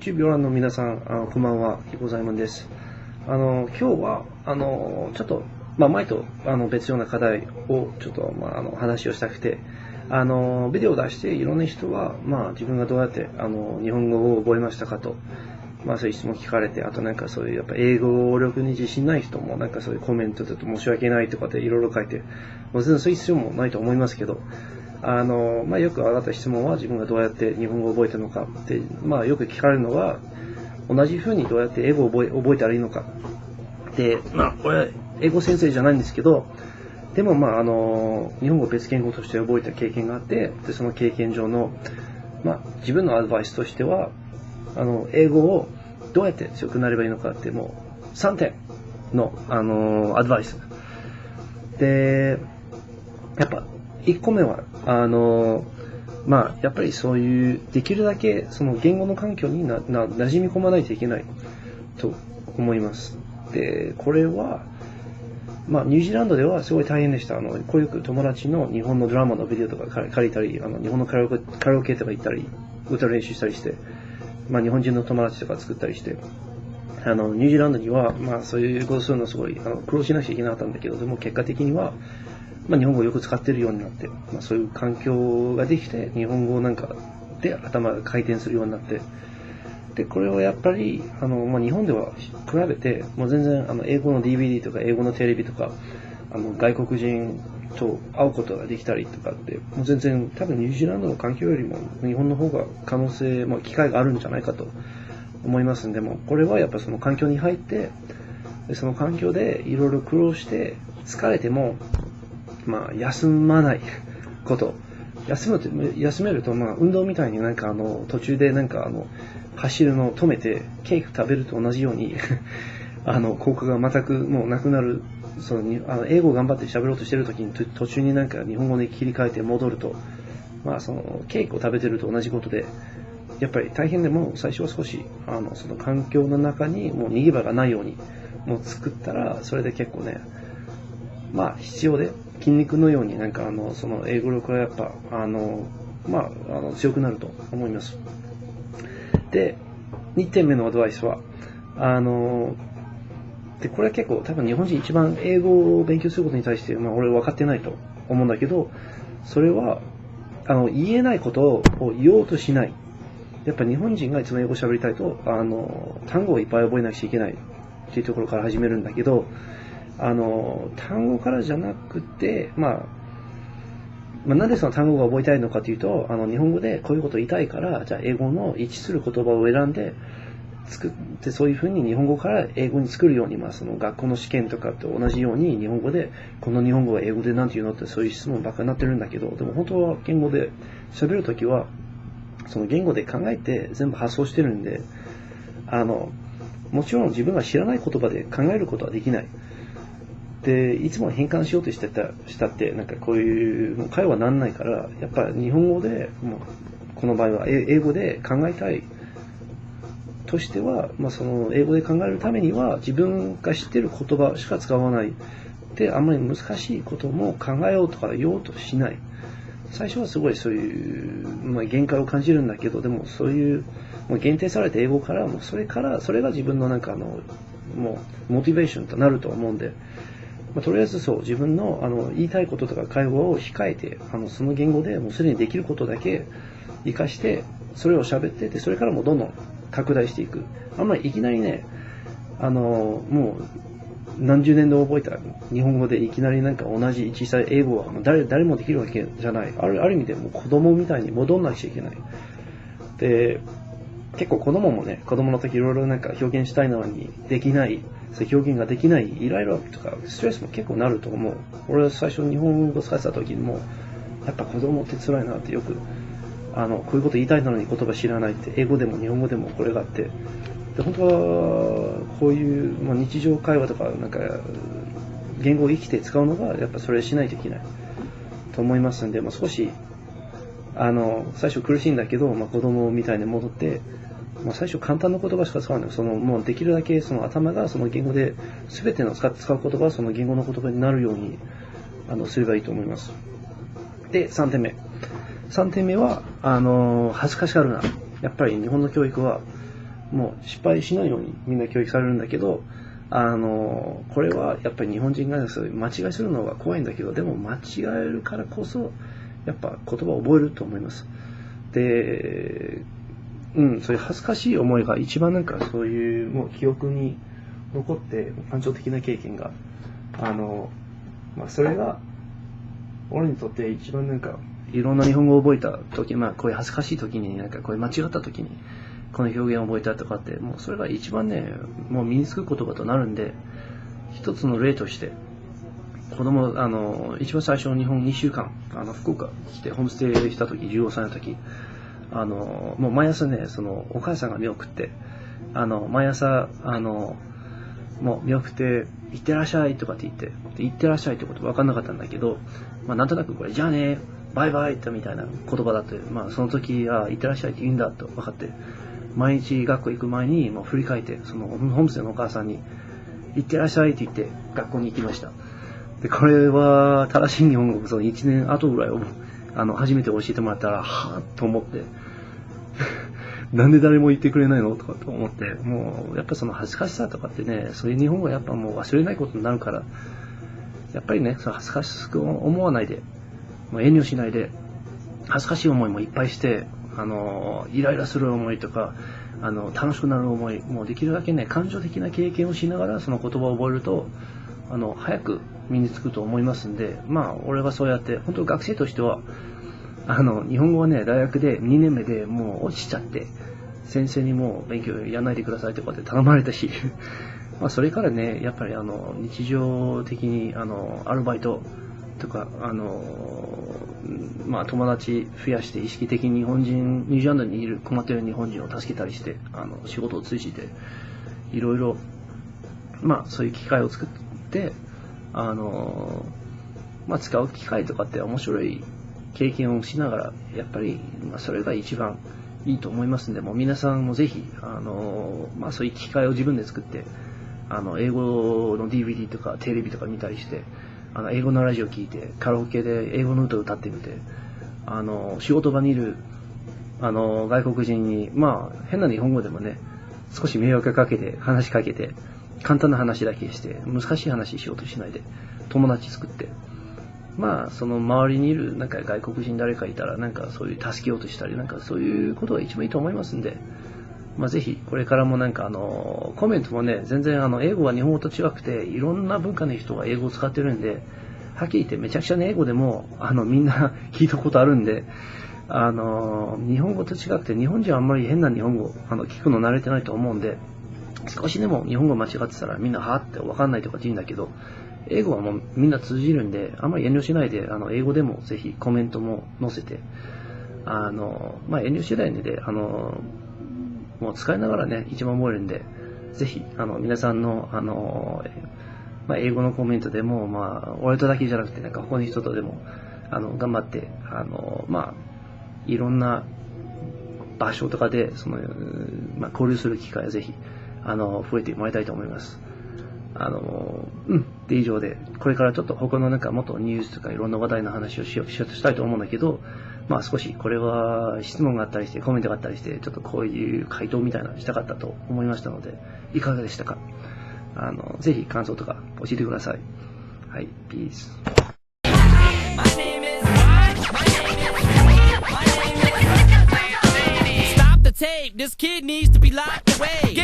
YouTube をご覧の皆さん、こんばんは、ひございまんです。今日は、ちょっと、前と別ような課題をちょっと、話をしたくて、ビデオを出していろんな人は、自分がどうやって日本語を覚えましたかと、そういう質問聞かれて、あとなんかそういうやっぱ英語力に自信ない人もなんかそういうコメントだと申し訳ないとかっていろいろ書いて、もう全然そういう必要もないと思いますけど、よく上がった質問は自分がどうやって日本語を覚えたのかって、よく聞かれるのは、同じ風にどうやって英語を覚えたらいいのか。で、俺、英語先生じゃないんですけど、でも日本語を別言語として覚えた経験があって、で、その経験上の、自分のアドバイスとしては、英語をどうやって強くなればいいのかって、もう3点の、アドバイス。で、やっぱ、1個目は、やっぱりそういう、できるだけその言語の環境に馴染み込まないといけないと思います。で、これは、ニュージーランドではすごい大変でした。よく友達の日本のドラマのビデオとか借りたり、日本のカラオケとか行ったり、歌練習したりして、日本人の友達とか作ったりして、ニュージーランドには、そういうことするのすごい、苦労しなきゃいけなかったんだけど、でも結果的には、日本語をよく使っているようになって、そういう環境ができて、日本語なんかで頭が回転するようになって、で、これをやっぱり、日本では比べて、もう全然、英語の DVD とか、英語のテレビとか、外国人と会うことができたりとかって、もう全然、多分ニュージーランドの環境よりも、日本の方が可能性、機会があるんじゃないかと思いますんで、もこれはやっぱその環境に入って、その環境でいろいろ苦労して、疲れても、休まないこと。休めると、運動みたいになんか途中でなんか走るのを止めて、ケーキ食べると同じように、効果が全くもうなくなる。英語を頑張って喋ろうとしてるときに、途中になんか日本語に切り替えて戻ると、ケーキを食べてると同じことで、やっぱり大変でも最初は少し、その環境の中にもう逃げ場がないように、もう作ったら、それで結構ね、必要で、筋肉のようになんかその英語力はやっぱ強くなると思います。で、2点目のアドバイスはでこれは結構多分日本人一番英語を勉強することに対して俺分かってないと思うんだけど、それは言えないことを言おうとしない。やっぱ日本人がいつも英語を喋りたいと単語をいっぱい覚えなくちゃいけないっていうところから始めるんだけど、単語からじゃなくて、なんでその単語が覚えたいのかというと、日本語でこういうことを言いたいから、じゃあ英語の一致する言葉を選んで、作って、そういうふうに日本語から英語に作るように、その学校の試験とかと同じように、日本語で、この日本語は英語で何て言うのってそういう質問ばっかりになってるんだけど、でも本当は言語で喋るときは、その言語で考えて全部発想してるんで、もちろん自分が知らない言葉で考えることはできない。で、いつも変換しようとしたって、なんかこういう会話にならないから、やっぱ日本語で、この場合は英語で考えたいとしては、その英語で考えるためには、自分が知っている言葉しか使わない。で、あんまり難しいことも考えようとか言おうとしない。最初はすごいそういう、限界を感じるんだけど、でもそういう、もう限定された英語から、それが自分のなんかもう、モチベーションとなると思うんで、とりあえずそう、自分の言いたいこととか会話を控えて、その言語でもうすでにできることだけ活かして、それを喋ってて、それからもどんどん拡大していく。あんまりいきなりね、もう何十年で覚えた日本語でいきなりなんか同じ小さい英語は誰もできるわけじゃない。ある意味でもう子供みたいに戻んなくちゃいけない。で、結構子供の時いろいろなんか表現したいのにできない、そういう表現ができないイライラとかストレスも結構なると思う。俺は最初日本語使ってた時にもやっぱ子供って辛いなってよくこういうこと言いたいのに言葉知らないって、英語でも日本語でもこれがあって、で本当はこういう、日常会話とかなんか言語を生きて使うのがやっぱそれしないといけないと思いますんで、少し最初苦しいんだけど、子供みたいに戻って、最初簡単な言葉しか使わない。もうできるだけその頭がその言語で全ての使う言葉はその言語の言葉になるようにすればいいと思います。で、3点目は恥ずかしがるな。やっぱり日本の教育はもう失敗しないようにみんな教育されるんだけど、これはやっぱり日本人がそういう間違いするのが怖いんだけど、でも間違えるからこそやっぱ言葉を覚えると思います。で、そういう恥ずかしい思いが一番なんかそういうもう記憶に残って感情的な経験がそれが俺にとって一番なんかいろんな日本語を覚えた時、こういう恥ずかしい時になんかこういう間違った時にこの表現を覚えたとかって、もうそれが一番ね、もう身につく言葉となるんで、一つの例として子供一番最初日本2週間福岡来てホームステイした時、15歳の時、もう毎朝ね、そのお母さんが見送って毎朝もう見送って行ってらっしゃいとかって言って、で行ってらっしゃいってこと分かんなかったんだけど、なんとなくこれじゃあねバイバイってみたいな言葉だって、その時行ってらっしゃいって言うんだと分かって、毎日学校行く前にもう振り返って、そのホームステイのお母さんに行ってらっしゃいって言って学校に行きました。でこれは正しい日本語、その1年後ぐらいを初めて教えてもらったらはぁと思ってなんで誰も言ってくれないのとかと思って、もうやっぱその恥ずかしさとかってね、そういう日本語はやっぱもう忘れないことになるから、やっぱりね、その恥ずかしく思わないで、遠慮しないで、恥ずかしい思いもいっぱいして、イライラする思いとか、楽しくなる思い、もうできるだけね、感情的な経験をしながらその言葉を覚えると、早く身につくと思いますんで、俺はそうやって、本当学生としては、日本語はね、大学で2年目でもう落ちちゃって、先生にもう勉強やらないでくださいとかって頼まれたし、それからね、やっぱり日常的にアルバイトとか友達増やして意識的にニュージーランドにいる困っている日本人を助けたりして、仕事を通じていろいろそういう機会を作って使う機会とかって面白い経験をしながら、やっぱりそれが一番いいと思いますんで、もう皆さんもぜひそういう機会を自分で作って、英語の DVD とかテレビとか見たりして、英語のラジオ聞いてカラオケで英語の歌を歌ってみて、仕事場にいる外国人に変な日本語でもね、少し迷惑かけて話しかけて、簡単な話だけして難しい話しようとしないで友達作って、その周りにいるなんか外国人誰かいたら、なんかそういう助けようとしたり、なんかそういうことが一番いいと思いますんで、ぜひこれからもなんかコメントもね、全然英語は日本語と違くて、いろんな文化の人が英語を使ってるんで、はっきり言ってめちゃくちゃね、英語でもみんな聞いたことあるんで、日本語と違くて、日本人はあんまり変な日本語聞くの慣れてないと思うんで、少しでも日本語間違ってたらみんなはって分かんないとかって言うんだけど、英語はもうみんな通じるんで、あんまり遠慮しないで英語でもぜひコメントも載せて、遠慮しないでもう使いながらね、一番覚えるんで、ぜひ皆さんの英語のコメントでも俺とだけじゃなくて、なんか他の人とでも頑張っていろんな場所とかで交流する機会をぜひ増えてもらいたいと思います。で以上で、これからちょっと他のなんかもっとニュースとかいろんな話題の話をしようとしたいと思うんだけど、少しこれは質問があったりしてコメントがあったりして、ちょっとこういう回答みたいなのしたかったと思いましたので、いかがでしたか。ぜひ感想とか教えてください。はい、ピース。Stop the tape. This kid needs to be locked away.